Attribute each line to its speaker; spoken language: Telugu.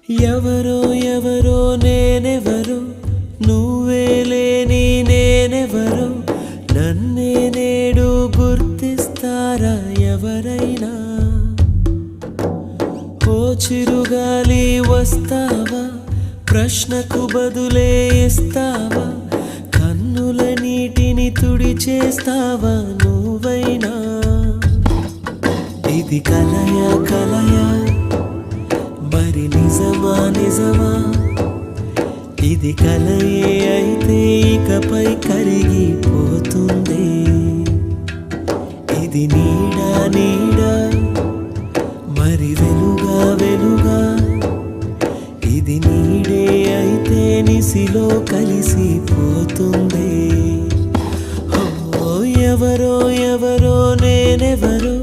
Speaker 1: ఎవరో ఎవరో నేనెవరో నువ్వే లేని నేనెవరో నన్నే నేడు గుర్తిస్తారా ఎవరైనా ఓ చిరుగాలి వస్తావా ప్రశ్నకు బదులే ఇస్తావా కన్నుల నీటిని తుడిచేస్తావా నువ్వైనా ఇది కలయా కలయా మరి నిజమా నిజమా ఇది కలయే అయితే ఇకపై కరిగిపోతుంది ఇది నీడా నీడా మరి వెలుగా వెలుగా ఇది నీడే అయితే నిసిలో కలిసిపోతుంది ఓ ఎవరో ఎవరో నేనెవరో